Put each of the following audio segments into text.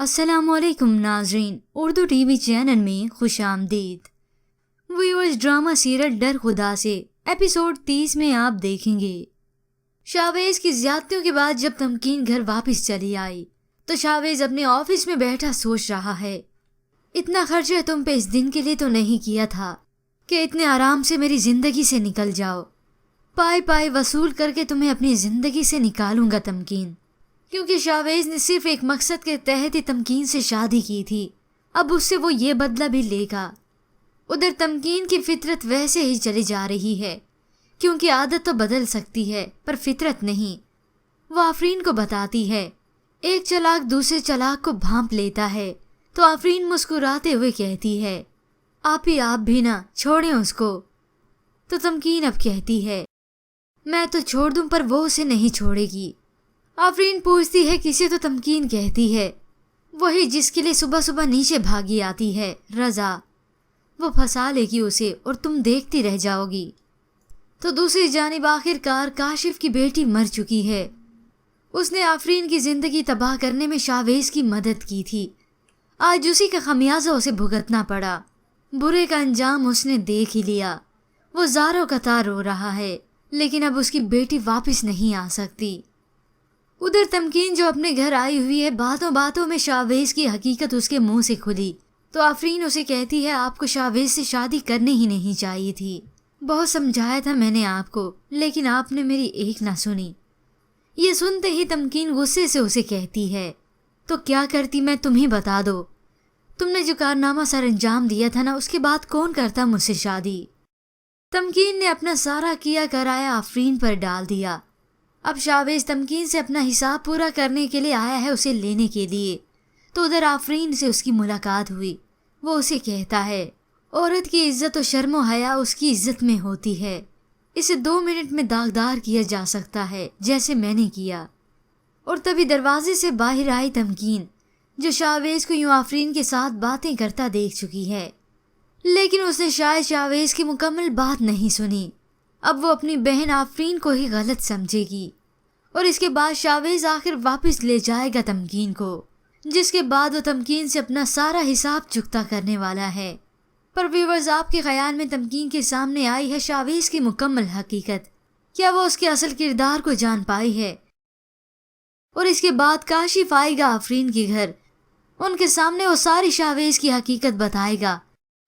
السلام علیکم ناظرین، اردو ٹی وی چینل میں خوش آمدید۔ ویورز، ڈرامہ سیریل ڈر خدا سے ایپیسوڈ 30 میں آپ دیکھیں گے شاویز کی زیادتیوں کے بعد جب تمکین گھر واپس چلی آئی تو شاویز اپنے آفس میں بیٹھا سوچ رہا ہے، اتنا خرچہ تم پہ اس دن کے لیے تو نہیں کیا تھا کہ اتنے آرام سے میری زندگی سے نکل جاؤ۔ پائی پائی وصول کر کے تمہیں اپنی زندگی سے نکالوں گا تمکین، کیونکہ شاویز نے صرف ایک مقصد کے تحت ہی تمکین سے شادی کی تھی، اب اس سے وہ یہ بدلہ بھی لے گا۔ ادھر تمکین کی فطرت ویسے ہی چلی جا رہی ہے، کیونکہ عادت تو بدل سکتی ہے پر فطرت نہیں۔ وہ آفرین کو بتاتی ہے، ایک چلاک دوسرے چلاک کو بھانپ لیتا ہے، تو آفرین مسکراتے ہوئے کہتی ہے، آپ بھی نہ چھوڑیں اس کو۔ تو تمکین اب کہتی ہے، میں تو چھوڑ دوں پر وہ اسے نہیں چھوڑے گی۔ آفرین پوچھتی ہے کسے، تو تمکین کہتی ہے، وہی جس کے لیے صبح صبح نیچے بھاگی آتی ہے، رضا۔ وہ پھنسا لے گی اسے اور تم دیکھتی رہ جاؤ گی۔ تو دوسری جانب آخر کار کاشف کی بیٹی مر چکی ہے۔ اس نے آفرین کی زندگی تباہ کرنے میں شاویز کی مدد کی تھی، آج اسی کا خمیازہ اسے بھگتنا پڑا۔ برے کا انجام اس نے دیکھ ہی لیا۔ وہ زاروں قطار رو رہا ہے، لیکن اب اس کی بیٹی واپس نہیں آ سکتی۔ ادھر تمکین جو اپنے گھر آئی ہوئی ہے، باتوں باتوں میں شاویز کی حقیقت اس کے منہ سے کھلی تو آفرین اسے کہتی ہے، آپ کو شاویز سے شادی کرنے ہی نہیں چاہیے تھی، بہت سمجھایا تھا میں نے آپ کو، لیکن آپ نے میری ایک نہ سنی۔ یہ سنتے ہی تمکین غصے سے اسے کہتی ہے، تو کیا کرتی میں تمہیں بتا دو، تم نے جو کارنامہ سر انجام دیا تھا نا، اس کے بعد کون کرتا مجھ سے شادی۔ تمکین نے اپنا سارا کیا کرایا آفرین پر ڈال دیا۔ اب شاویز تمکین سے اپنا حساب پورا کرنے کے لیے آیا ہے، اسے لینے کے لیے۔ تو ادھر آفرین سے اس کی ملاقات ہوئی۔ وہ اسے کہتا ہے، عورت کی عزت و شرم و حیا اس کی عزت میں ہوتی ہے، اسے 2 منٹ میں داغدار کیا جا سکتا ہے جیسے میں نے کیا۔ اور تبھی دروازے سے باہر آئی تمکین، جو شاویز کو یوں آفرین کے ساتھ باتیں کرتا دیکھ چکی ہے، لیکن اس نے شاید شاویز کی مکمل بات نہیں سنی۔ اب وہ اپنی بہن آفرین کو ہی غلط سمجھے گی، اور اس کے بعد شاویز آخر واپس لے جائے گا تمکین کو، جس کے بعد وہ تمکین سے اپنا سارا حساب چکتا کرنے والا ہے۔ پر ویورز، آپ کے خیال میں تمکین کے سامنے آئی ہے شاویز کی مکمل حقیقت؟ کیا وہ اس کے اصل کردار کو جان پائی ہے؟ اور اس کے بعد کاشف آئے گا آفرین کے گھر، ان کے سامنے وہ ساری شاویز کی حقیقت بتائے گا،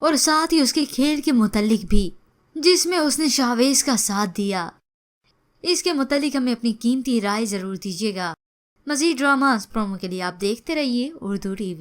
اور ساتھ ہی اس کے کھیل کے متعلق بھی، جس میں اس نے شاویز کا ساتھ دیا۔ اس کے متعلق ہمیں اپنی قیمتی رائے ضرور دیجیے گا۔ مزید ڈراماز پرومو کے لیے آپ دیکھتے رہیے اردو ٹی وی۔